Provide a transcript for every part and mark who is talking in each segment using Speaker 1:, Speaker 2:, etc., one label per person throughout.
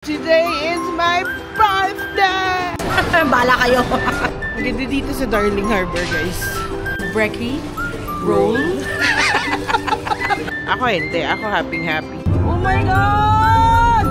Speaker 1: Today is my birthday!
Speaker 2: Bala kayo.
Speaker 1: Ang ganda dito sa Darling Harbor, guys.
Speaker 2: Brekkie roll.
Speaker 1: Ako hindi. Ako happy.
Speaker 2: Oh my God!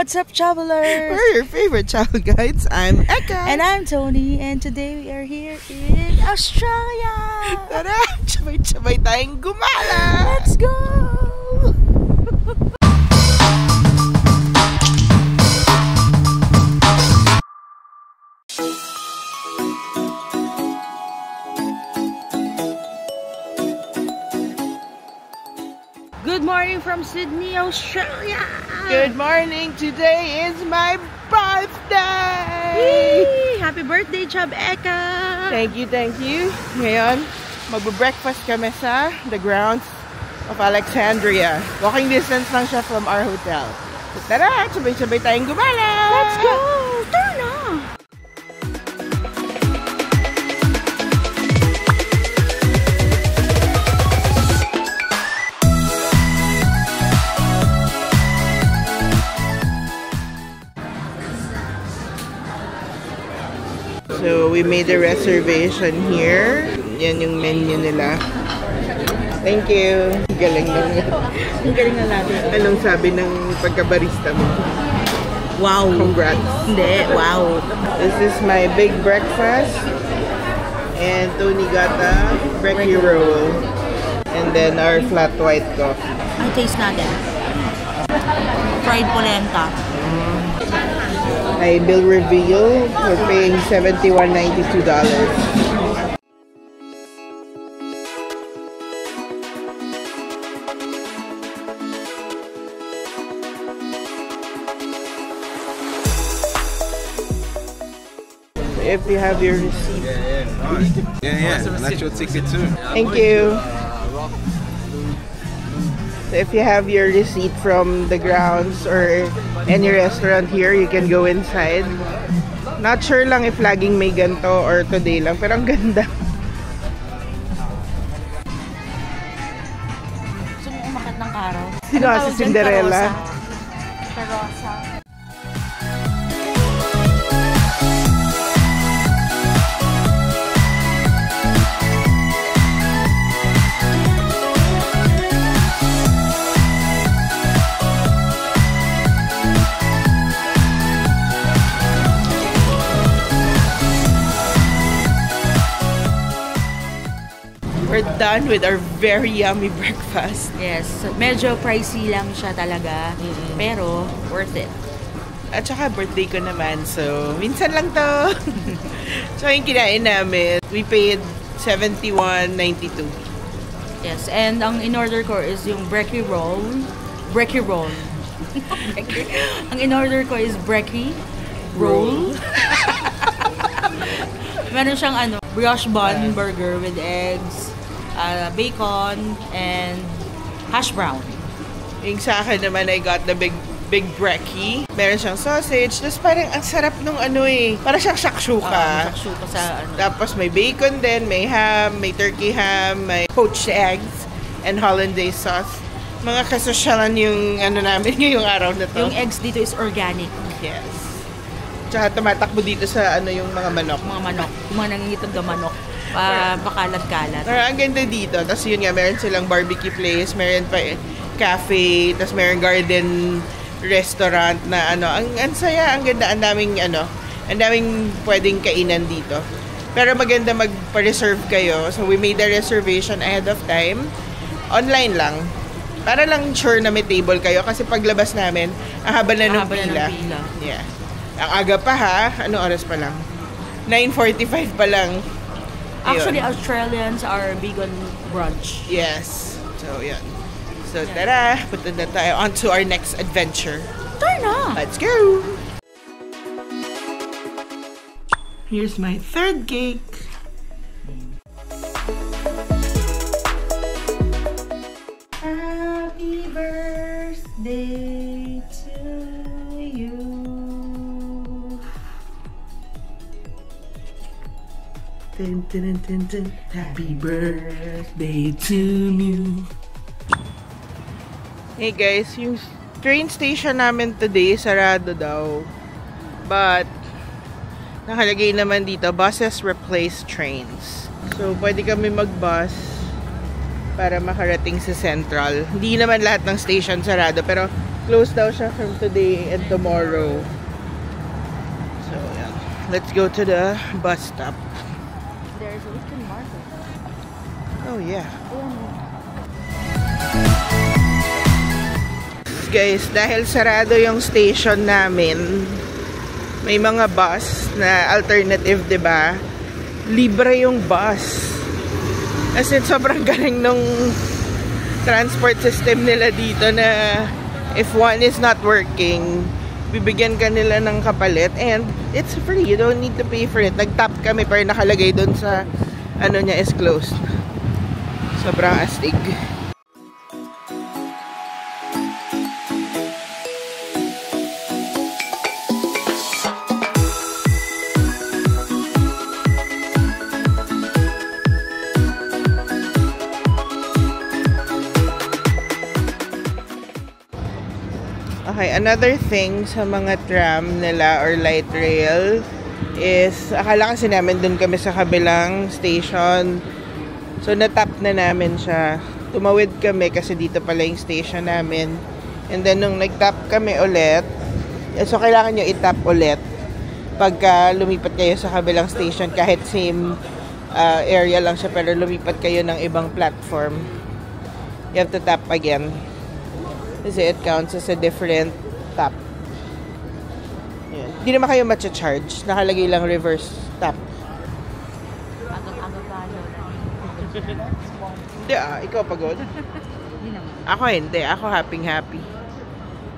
Speaker 2: What's up, travelers?
Speaker 1: We're your favorite travel guides. I'm Eka.
Speaker 2: And I'm Tony. And today we are here in Australia.
Speaker 1: Tara! Sabay-sabay tayong gumala!
Speaker 2: Let's go! Good morning from Sydney, Australia.
Speaker 1: Good morning. Today is my birthday.
Speaker 2: Yay! Happy birthday, Chub Eka.
Speaker 1: Thank you. Ngayon, magbe-breakfast kami sa the grounds of Alexandria. Walking distance lang siya from our hotel. So, tara, sabay-sabay tayong gumala.
Speaker 2: Let's go! Turn on!
Speaker 1: So, we made a reservation here. Yan yung menu nila. Thank you. Galing lang.
Speaker 2: Ang galing na natin.
Speaker 1: Anong sabi ng pagkabarista mo?
Speaker 2: Wow.
Speaker 1: Congrats.
Speaker 2: Hindi, wow.
Speaker 1: This is my big breakfast. And Tony got a brekkie roll. And then our flat white coffee.
Speaker 2: Ang taste natin. Fried polenta.
Speaker 1: My bill reveal, we're paying $71.92. If you have your receipt.
Speaker 3: Yeah. That's your ticket too.
Speaker 1: Thank you. So if you have your receipt from the grounds or any restaurant here, you can go inside. Not sure lang if laging may ganito or today lang, pero ang ganda.
Speaker 2: Gusto mo umakyat ng karo?
Speaker 1: Sino si Cinderella?
Speaker 2: Karosa.
Speaker 1: We're done with our very yummy breakfast.
Speaker 2: Yes, medyo pricey lang siya talaga, pero worth it.
Speaker 1: At saka birthday ko naman, so minsan lang to. So yung kinain namin, we paid $71.92.
Speaker 2: Yes, and ang in-order ko is yung brekkie roll. Brekkie roll. Ang in-order ko is brekkie roll. Meron siyang brioche bun burger with eggs, bacon, and hash brown.
Speaker 1: Yung sa akin naman, I got the big brekkie. Meron siyang sausage. Tapos parang ang sarap nung parang siyang shakshuka.
Speaker 2: Shakshuka sa
Speaker 1: Tapos may bacon din, may ham, may turkey ham, may poached eggs, and hollandaise sauce. Mga kasosyalan yung namin ngayong araw na to.
Speaker 2: Yung eggs dito is organic.
Speaker 1: Yes. Tsaka tumatakbo dito sa yung mga manok.
Speaker 2: Yung mga nangingitog na manok. Bakalat-kalat.
Speaker 1: Pero ang ganda dito. Tapos yun nga, meron silang barbecue place, meron pa cafe, tapos meron garden restaurant na ang saya, ang ganda, ang daming pwedeng kainan dito. Pero maganda magpa-reserve kayo. So we made a reservation ahead of time. Online lang. Para lang sure na may table kayo kasi paglabas namin, ang haba na ng pila. Yeah. Ang aga pa ha. Anong oras pa lang? 9:45 pa lang.
Speaker 2: Actually,
Speaker 1: Ayun.
Speaker 2: Australians are big on brunch.
Speaker 1: Yes. So, yan. So, tara. Punta na tayo on to our next adventure.
Speaker 2: Turn on!
Speaker 1: Let's go! Here's my third cake. Happy birthday to you. Dun, dun, dun, dun. Happy birthday to you. Hey guys, yung train station namin today sarado daw. But nakalagay naman dito, buses replace trains. So pwede kami mag-bus para makarating sa Central. Hindi naman lahat ng station sarado, pero closed daw siya from today and tomorrow. So yeah, let's go to the bus stop.
Speaker 2: There's a weekend market.
Speaker 1: Oh yeah. Guys, dahil sarado yung station namin, may mga bus na alternative, 'di ba? Libre yung bus. As in, sobrang galing nung transport system nila dito na if one is not working, bibigyan ka nila ng kapalit and it's free. You don't need to pay for it. Nag-tap kami pero nakalagay doon sa ano niya is closed. Sobrang astig. Okay, another thing sa mga tram nila or light rail is, akala kasi namin dun kami sa kabilang station. So, natap na namin siya. Tumawid kami kasi dito pala yung station namin. And then, nung nag-tap kami ulit, so, kailangan nyo i-tap ulit pagka lumipat kayo sa kabilang station. Kahit same area lang siya, pero lumipat kayo ng ibang platform. You have to tap again. Kasi it counts as a different tap. Yan. Hindi naman kayo matcha-charge. Nakalagay lang reverse tap.
Speaker 2: Aga-aga pa
Speaker 1: Hindi ikaw pagod? Ako hindi. Ako happy.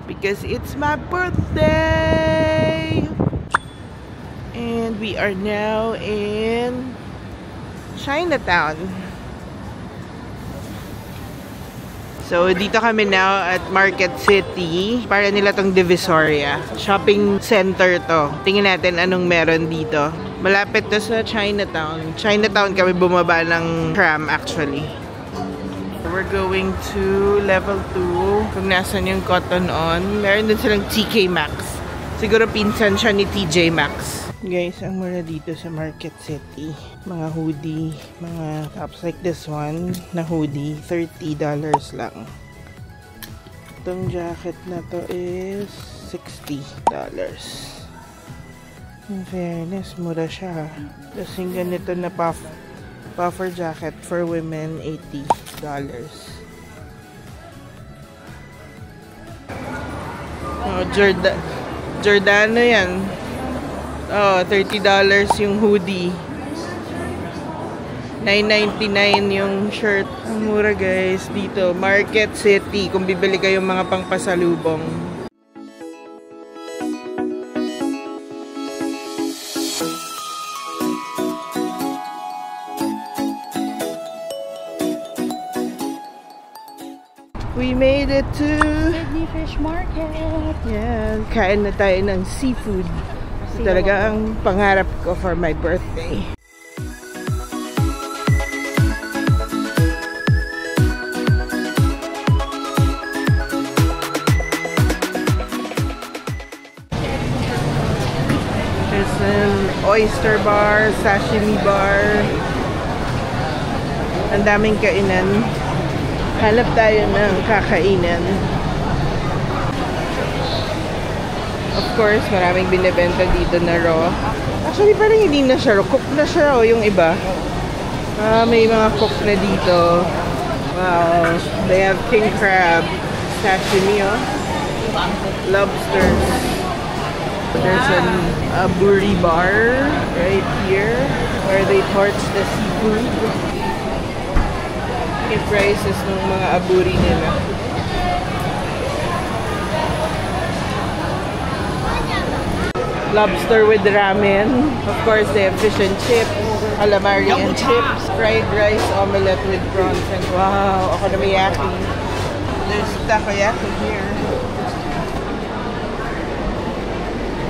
Speaker 1: Because it's my birthday! And we are now in Chinatown. So, dito kami now at Market City. Para nila tong Divisoria. Shopping center to. Tingnan natin anong meron dito. Malapit to sa Chinatown. Chinatown kami bumaba ng tram actually. We're going to level 2. Kung nasan yung Cotton On. Meron din silang TK Maxx. Siguro pinsan siya ni TJ Maxx. Guys, ang mura dito sa Market City. Mga hoodie, mga tops like this one na hoodie, $30 lang. Itong jacket na to is $60. In fairness, mura siya. Tapos yung ganito na puffer jacket for women, $80. Oh, Giordano yan. Oh, $30 yung hoodie. $9.99 yung shirt. Ang mura guys dito. Market City. Kung bibili kayong mga pangpasalubong. We made it to
Speaker 2: Sydney Fish Market.
Speaker 1: Yan. Kain na tayo ng seafood. Talaga ang pangarap ko for my birthday. There's an oyster bar, sashimi bar. Ang daming kainan. Hanap tayo ng kakainan. Of course, maraming binibenta dito na raw. Actually, parang hindi na siya raw. Cook na siya raw yung iba. May mga cook na dito. Wow. They have king crab, sashimi, lobsters. There's an aburi bar right here where they torch the seafood. Yung prices ng mga aburi nila. lobster with ramen. Of course, they have fish and chips, calamari and chips, fried rice, omelette with prawns, and wow, okonomiyaki. There's takoyaki here.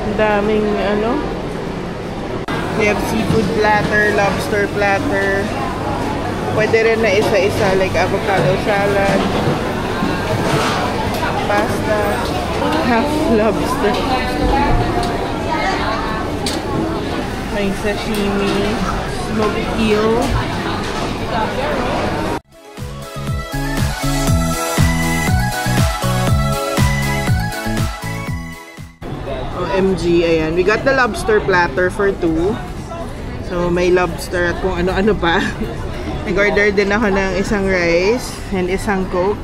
Speaker 1: Ang daming ano. They have seafood platter, lobster platter. Pwede rin na isa-isa like avocado salad, pasta, half lobster. May sashimi, smoked eel. OMG, ayan. We got the lobster platter for 2. So, may lobster at kung ano-ano pa. Nag-order din ako ng isang rice and isang coke.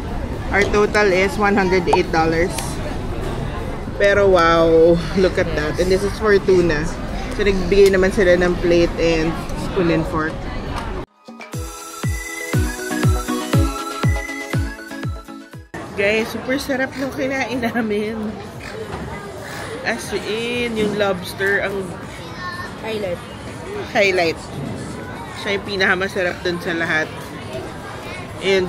Speaker 1: Our total is $108. Pero wow, look at that. And this is for 2 na. So, nagbigay naman sila ng plate and spoon and fork. Guys, super sarap nung kinain namin. As in, yung lobster ang highlight. Siya yung pinakamasarap dun sa lahat. And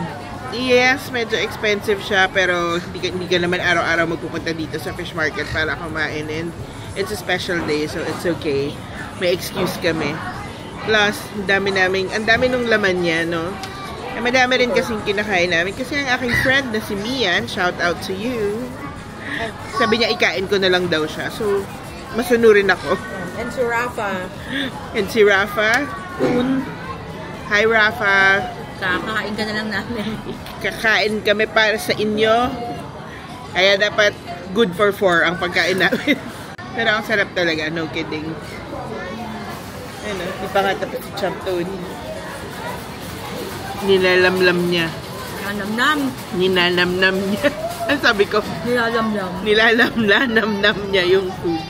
Speaker 1: yes, medyo expensive siya, pero hindi ka naman araw-araw magpupunta dito sa fish market para kumain. And it's a special day, so it's okay. May excuse kami. Plus, ang dami nung laman niya, no? Eh, madami rin kasing kinakain namin. Kasi ang aking friend na si Mian, shout out to you. Sabi niya, ikain ko na lang daw siya. So, masunurin ako.
Speaker 2: And si Rafa.
Speaker 1: And si Rafa. Hi, Rafa.
Speaker 2: Kakain ka na lang namin.
Speaker 1: Kakain kami para sa inyo. Kaya dapat good for 4 ang pagkain namin. Pero ang sarap talaga, no kidding. Ano, di pa nga tapos si Champ Tony. Nilalamlam niya. Ninanamnam niya. Ang sabi ko? Nilalamnam niya yung food.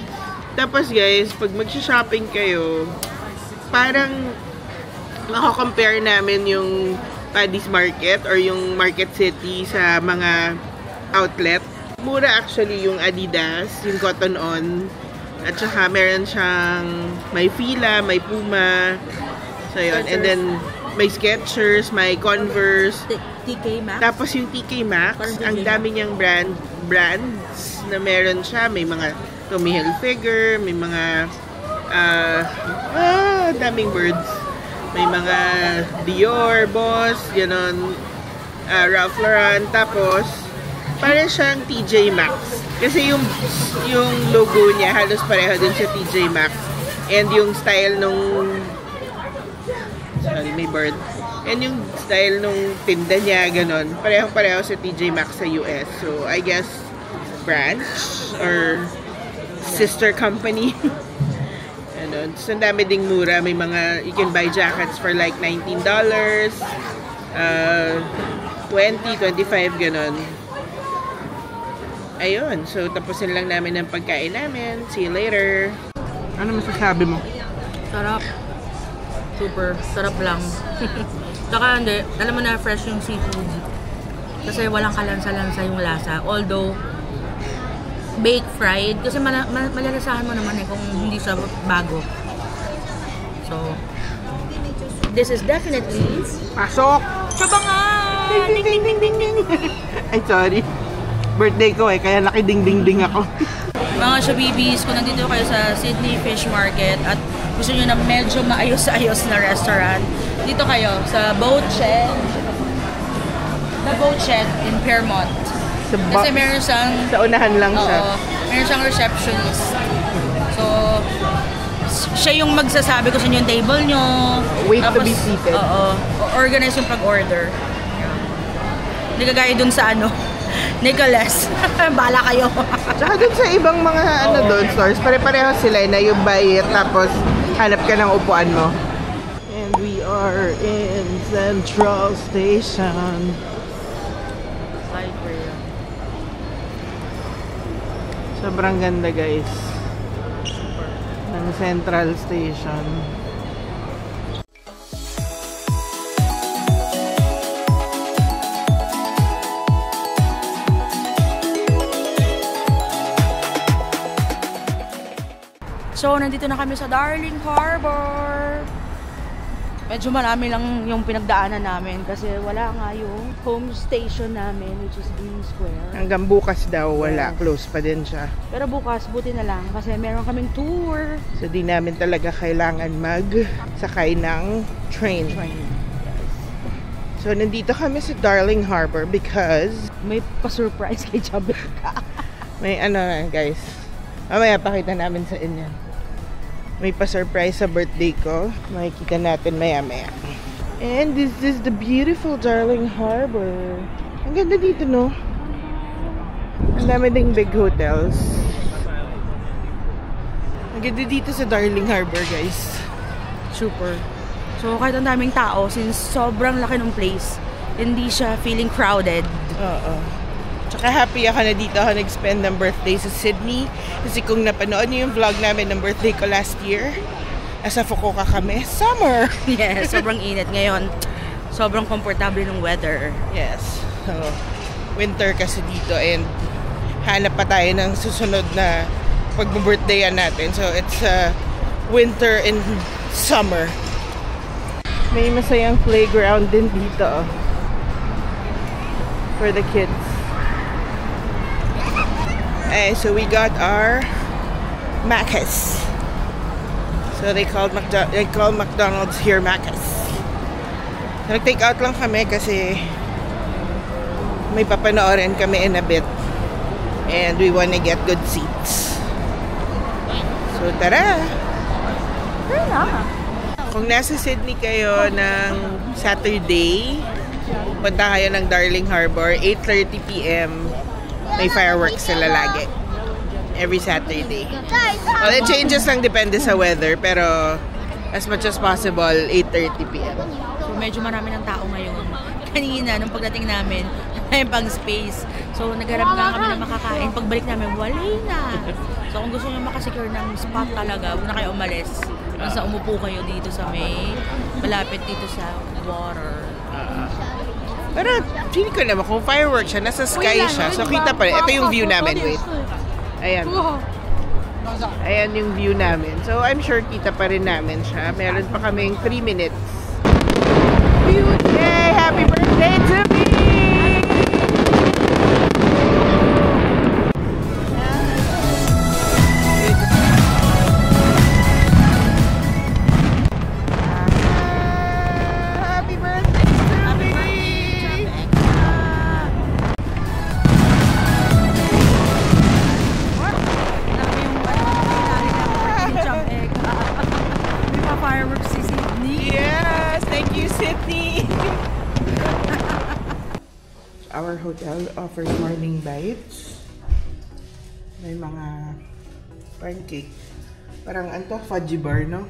Speaker 1: Tapos guys, pag mag-shopping kayo, parang mako-compare namin yung Paddy's Market or yung Market City sa mga outlet. Mura actually yung Adidas, yung Cotton On. At saka meron siyang may Fila, may Puma. So yun. And then may Skechers, may Converse.
Speaker 2: TK Maxx.
Speaker 1: Tapos yung TK Maxx, ang dami niyang brands na meron siya. May mga Tommy Hilfiger, may mga daming words. May mga Dior, Boss, gano'n, Ralph Lauren. Tapos, parang siyang TJ Maxx. Kasi yung logo niya, halos pareho din sa TJ Maxx. And yung style nung... Sorry, may bird. And yung style nung tinda niya, gano'n, pareho-pareho sa TJ Maxx sa US. So, I guess, branch or sister company. Ano, so, ang dami ding mura. May mga, you can buy jackets for like $19, 20, 25, ganon. Ayun. So, tapusin lang namin ang pagkain namin. See you later. Ano masasabi mo?
Speaker 2: Sarap. Super. Sarap lang. Saka hindi, alam mo na fresh yung seafood. Kasi walang kalansa-lansa yung lasa. Although, baked fried. Kasi malalasahan mo naman kung hindi siya bago. So, this is definitely...
Speaker 1: Pasok!
Speaker 2: Sabangan! Ding, ding, ding, ding, ding.
Speaker 1: Ay, sorry. Birthday ko kaya nakiding-ding-ding ako.
Speaker 2: Mga Shabibis, kung nandito kayo sa Sydney Fish Market at gusto nyo na medyo maayos-ayos na restaurant, dito kayo sa Boat Shed. The Boat Shed in Fairmont. Kasi meron siyang...
Speaker 1: Sa unahan lang siya.
Speaker 2: Oo. Meron siyang receptionist. So, siya yung magsasabi kung saan yung table nyo.
Speaker 1: Wait
Speaker 2: tapos,
Speaker 1: to be seated.
Speaker 2: Oo. Organize yung pag-order. Hindi kagaya dun sa Nicholas. Bahala kayo.
Speaker 1: Tsaka dun sa ibang mga doon stores, pare-pareho sila na yung buy it, tapos hanap ka ng upuan mo. And we are in Central Station. Sobrang ganda guys ng Central Station.
Speaker 2: nandito na kami sa Darling Harbor. Medyo marami lang yung pinagdaanan namin kasi wala nga yung home station namin, which is Green Square.
Speaker 1: Hanggang bukas daw, wala.
Speaker 2: Yes.
Speaker 1: Close pa din siya.
Speaker 2: Pero bukas, buti na lang kasi meron kaming tour.
Speaker 1: So, di namin talaga kailangan mag-sakay ng train. So, nandito kami sa Darling Harbor because
Speaker 2: May pa-surprise kay Chabeka.
Speaker 1: may ano na, guys. Mamaya pakita namin sa inyo. May pa-surprise sa birthday ko. Makikita natin maya-maya. And this is the beautiful Darling Harbor. Ang ganda dito, no? Ang dami ding big hotels. Ang ganda dito sa Darling Harbor, guys.
Speaker 2: Super. So, kahit ang daming tao, since sobrang laki ng place, hindi siya feeling crowded.
Speaker 1: Oo. Tsaka happy ako na dito ako nag-spend ng birthday sa Sydney. Kasi kung napanood niyo yung vlog namin ng birthday ko last year, nasa Fukuoka kami. Summer!
Speaker 2: Yes, sobrang init. Ngayon, sobrang komportable ng weather.
Speaker 1: Yes. So, winter kasi dito and hanap pa tayo ng susunod na pag-birthdayan natin. So, it's winter and summer. May masayang playground din dito for the kids. So we got our Macca's. So they call McDonald's here Macca's. So nag-take out lang kami kasi may papanoorin kami in a bit. And we wanna get good seats. So tara!
Speaker 2: Tara na!
Speaker 1: Kung nasa Sydney kayo ng Saturday, punta kayo ng Darling Harbor, 8:30 p.m. May fireworks sila lagi. Every Saturday. Well, it changes lang depende sa weather, pero as much as possible, 8:30 p.m.
Speaker 2: So, medyo marami ng tao ngayon. Kanina, nung pagdating namin, may pang space. So, nagharap nga kami na makakain. Pagbalik namin, wala na. So, kung gusto nyo makasecure ng spot talaga, huwag na kayo umalis. Basta umupo kayo dito sa may, malapit dito sa water.
Speaker 1: Pero, feeling ko naman, kung fireworks siya, nasa sky siya. So, kita pa rin. Ito yung view namin. Wait. Ayan. Ayan yung view namin. So, I'm sure kita pa rin namin siya. Meron pa kaming 3 minutes. Yay! Happy birthday to me! Our hotel offers morning bites. May mga pancake. Parang anto, fudgy bar, no?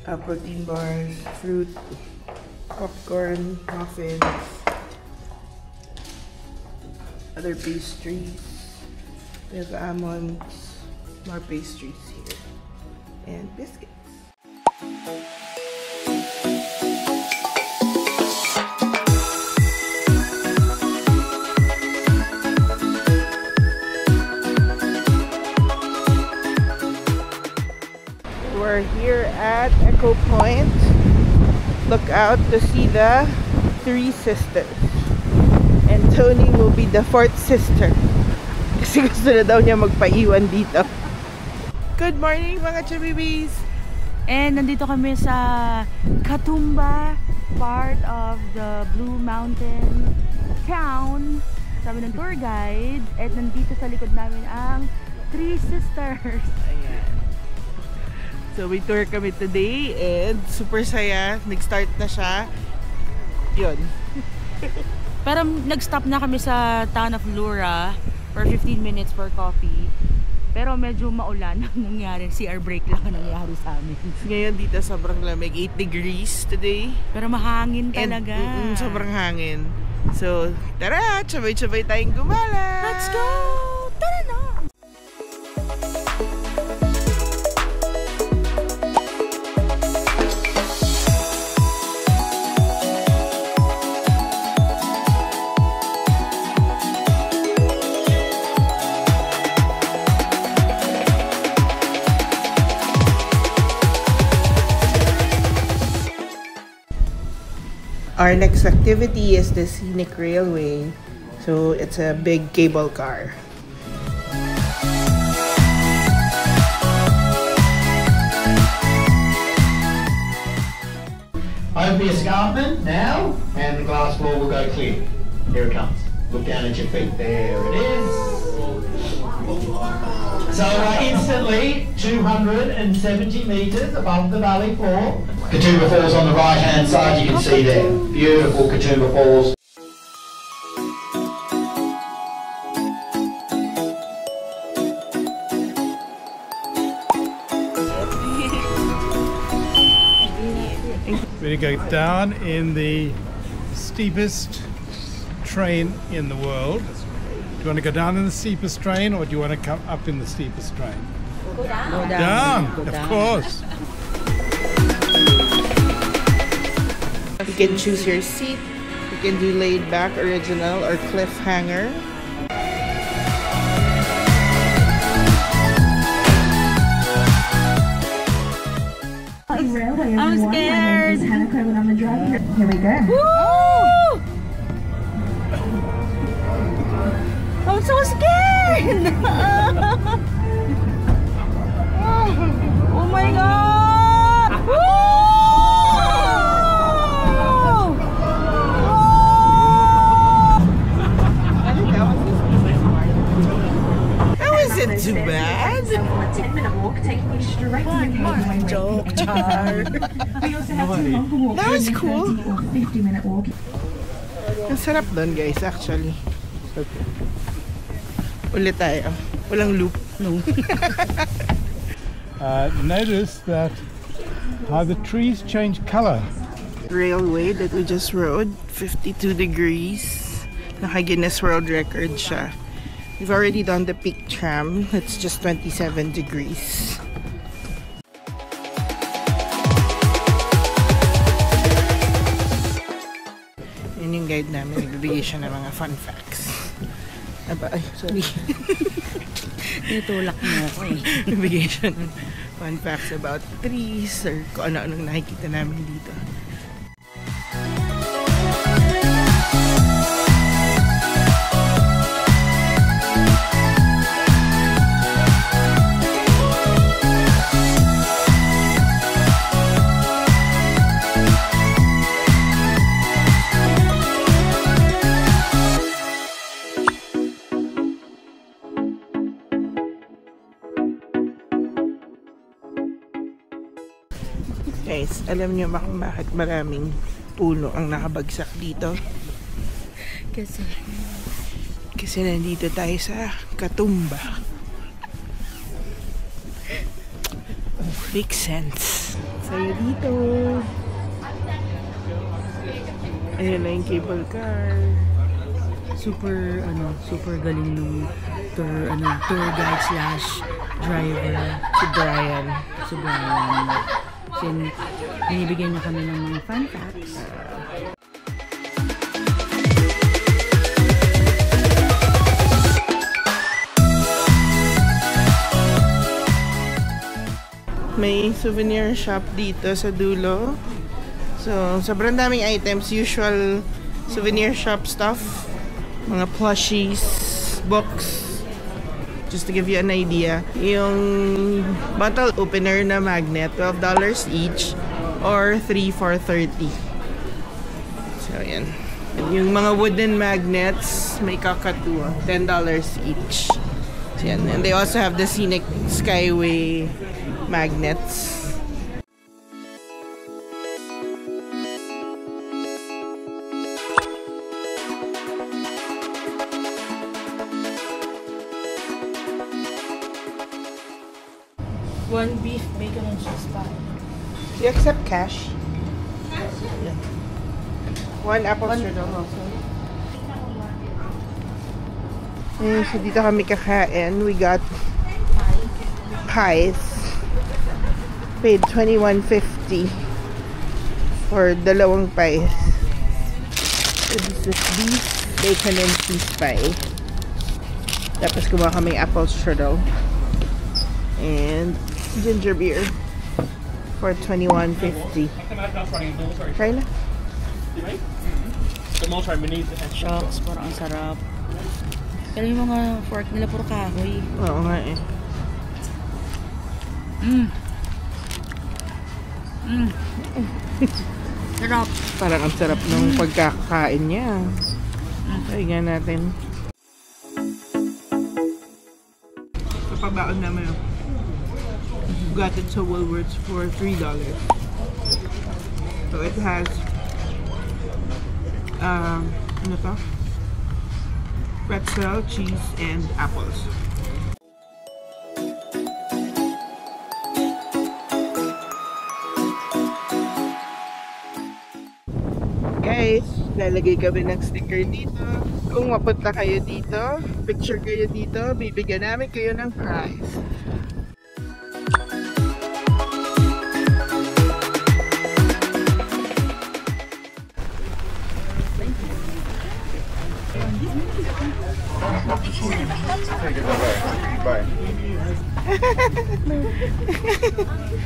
Speaker 1: Protein bars, fruit, popcorn, muffins, other pastries. We have almonds, more pastries here, and biscuits. We're here at Echo Point. Look out to see the 3 sisters. And Tony will be the 4th sister. Kasi gusto na daw niya magpaiwan dito. Good morning mga Chabibis!
Speaker 2: And nandito kami sa Katoomba, part of the Blue Mountain town. Sabi ng tour guide. At nandito sa likod namin ang 3 sisters.
Speaker 1: Ayan. So we tour kami today and super saya. Nag-start na siya. Yun.
Speaker 2: Pero nag-stop na kami sa town of Lura for 15 minutes for coffee. Pero medyo maulan ang nangyari. CR break lang ang nangyari sa amin.
Speaker 1: Ngayon dito sobrang lamig. 8 degrees today.
Speaker 2: Pero mahangin talaga.
Speaker 1: And, sobrang hangin. So tara, sabay-sabay tayong gumala.
Speaker 2: Let's go! Tara na!
Speaker 1: Our next activity is the Scenic Railway. So it's a big cable car.
Speaker 4: Over the escarpment now, and the glass floor will go clear. Here it comes. Look down at your feet. There it is. So instantly, 270 metres above the valley floor. Katoomba Falls on the right-hand side, you can see there. Beautiful Katoomba Falls.
Speaker 5: We're going to go down in the steepest train in the world. Do you want to go down in the steepest train, or do you want to come up in the steepest train?
Speaker 2: Go down. Go
Speaker 5: Down,
Speaker 2: Go
Speaker 5: of
Speaker 2: down.
Speaker 5: course.
Speaker 1: You can choose your seat. You can do laid back, original, or cliffhanger.
Speaker 6: I'm scared. Here we go.
Speaker 2: Woo! I'm so scared! Oh my god! Woo!
Speaker 1: That wasn't too bad.
Speaker 6: A 10-minute walk taking you straight to the Causeway.
Speaker 1: Joke, Char.
Speaker 6: We also have two longer walks.
Speaker 1: That was
Speaker 6: a 30
Speaker 1: cool.
Speaker 6: or 50-minute walk.
Speaker 1: Ang sarap doon, guys, actually. Ulit tayo. Walang loop. No.
Speaker 5: Notice that how the trees change color.
Speaker 1: Railway that we just rode, 52 degrees. Naka-Guinness World Record siya. We've already done the peak tram. It's just 27 degrees. Yun yung guide namin. Nagbibigay siya ng mga fun facts. Aba, ay, sorry.
Speaker 2: Tinutulak mo ako eh.
Speaker 1: Nagbibigay siya ng fun facts about trees or kung ano-anong nakikita namin dito. Guys, alam niyo ba kung bakit maraming puno ang nakabagsak dito? Kasi nandito tayo sa Katoomba. Makes sense. Saya dito. Ayan na yung cable car.
Speaker 2: Super galing nung tour guide slash driver.
Speaker 1: Si Brian.
Speaker 2: So, binibigyan niya kami ng mga fun facts.
Speaker 1: May souvenir shop dito sa dulo. So, sobrang daming items. Usual souvenir shop stuff. Mga plushies, books. Just to give you an idea, yung bottle opener na magnet, $12 each or 3 for $30. So, yan. Yung mga wooden magnets, may kakatuwa, $10 each. So, yan. And they also have the Scenic Skyway magnets.
Speaker 2: One beef, bacon, and cheese pie.
Speaker 1: Do you accept cash? Yeah. One apple strudel also. So dito kami kakain. We got pies. Paid $21.50 for dalawang pies. So this is beef, bacon, and cheese pie. Tapos kumaha kami apple strudel. And ginger beer for $21.50. Try na.
Speaker 2: Shocks, parang ang sarap. Pero yung mga fork nila puro kahoy.
Speaker 1: Oo nga eh.
Speaker 2: Sarap.
Speaker 1: Parang ang sarap ng pagkakain niya. Tingnan natin. Kapabaon namin. Got it sa Woolworths for $3. So it has ano to? Pretzel, cheese, and apples. Guys, lalagay kami ng sticker dito. Kung mapunta kayo dito, picture kayo dito, bibigyan namin kayo ng prize.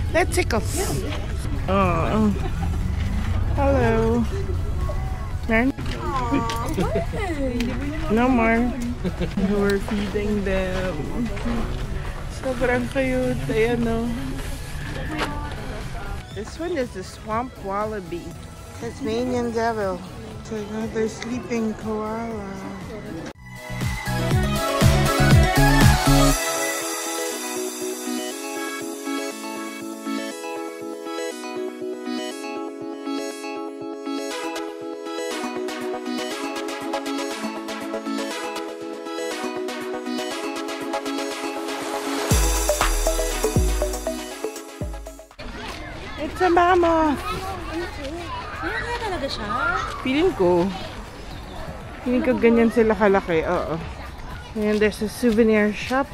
Speaker 1: That's tickles. Oh. Hello. No more. We're feeding them. Sobrang cute. Ayan o. This one is the swamp wallaby. Tasmanian devil. It's another sleeping koala. It's a mammoth!
Speaker 2: Kaya talaga siya?
Speaker 1: Feeling ko ganyan sila kalaki. Oo. And there's a souvenir shop.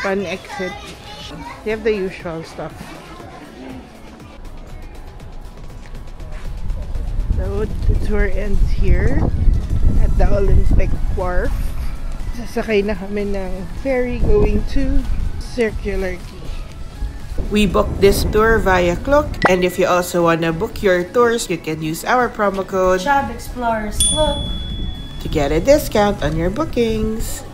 Speaker 1: Fun exit. They have the usual stuff. So the tour ends here at the Olympic Wharf. Sasakay na kami ng ferry going to Circular Quay. We booked this tour via Klook, and if you also want to book your tours, you can use our promo code
Speaker 2: Job Explorers Club
Speaker 1: to get a discount on your bookings.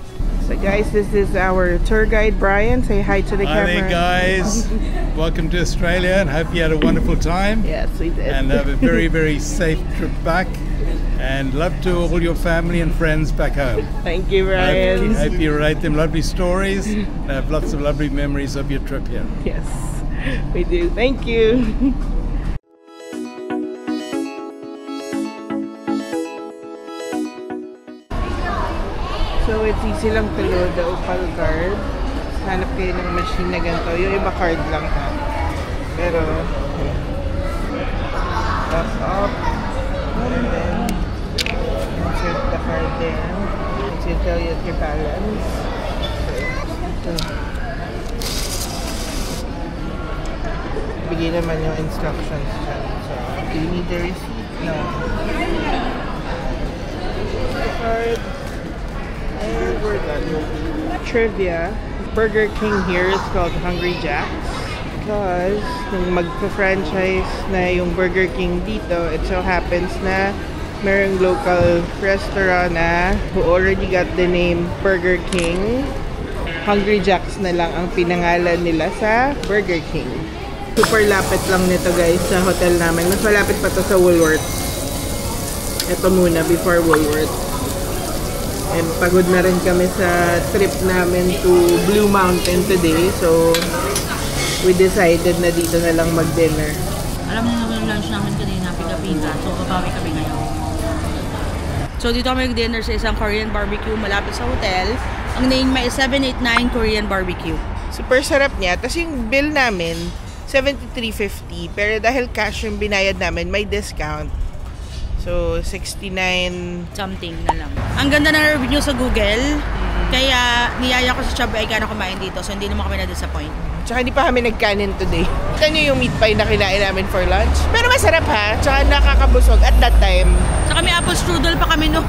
Speaker 1: So guys, this is our tour guide Brian. Say hi to the camera.
Speaker 5: Hi there guys. Welcome to Australia and hope you had a wonderful time.
Speaker 1: Yes, we did.
Speaker 5: And have a very, very safe trip back. And love to all your family and friends back home.
Speaker 1: Thank you, Brian.
Speaker 5: Hope you write them lovely stories and have lots of lovely memories of your trip here.
Speaker 1: Yes, we do. Thank you. So it's easy lang to load the Opal card. Hanap kayo ng machine na ganito. Yung iba card lang ha. Pero, tap up. And then, insert the card there. Once you tell you your balance. So, bigay naman yung instructions dyan. So, do you need the receipt? No. The card. And we're done. Trivia. Burger King here is called Hungry Jack's because nung magpa-franchise na yung Burger King dito, it so happens na merong local restaurant na who already got the name Burger King. Hungry Jack's na lang ang pinangalan nila sa Burger King. Super lapit lang nito guys sa hotel namin. Mas malapit pa to sa Woolworths. Ito muna before Woolworths. And pagod na rin kami sa trip namin to Blue Mountain today. So, we decided na dito na lang mag-dinner.
Speaker 2: Alam niyo naman yung lunch namin kanina, pika-pika. So, kapawi kami ngayon. So, dito kami mag-dinner sa isang Korean barbecue malapit sa hotel. Ang name ay 789 Korean Barbecue.
Speaker 1: Super sarap niya. Tapos yung bill namin, $73.50. Pero dahil cash yung binayad namin, may discount. So, 69
Speaker 2: something na lang. Ang ganda ng review sa Google. Kaya niyaya ko si Chub ay gano'n kumain dito. So, hindi naman kami na-disappoint.
Speaker 1: Tsaka hindi pa kami nagkanin today. Ito nyo yung meat pie na kinain namin for lunch. Pero masarap ha. Tsaka nakakabusog at that time.
Speaker 2: Tsaka may apple strudel pa kami no.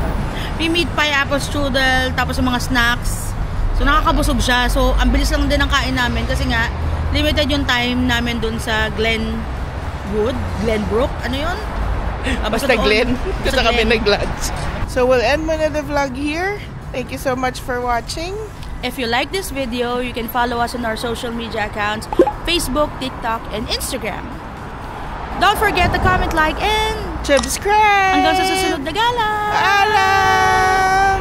Speaker 2: May meat pie, apple strudel, tapos yung mga snacks. So, nakakabusog siya. So, ang bilis lang din ang kain namin. Kasi nga, limited yung time namin dun sa Glenbrook. Ano yun?
Speaker 1: Basta Glenn. Kasi kami nag-lunch. So we'll end muna the vlog here. Thank you so much for watching.
Speaker 7: If you like this video, you can follow us on our social media accounts, Facebook, TikTok, and Instagram. Don't forget to comment, like, and
Speaker 1: subscribe!
Speaker 7: Hanggang sa susunod na gala!
Speaker 1: Paalam!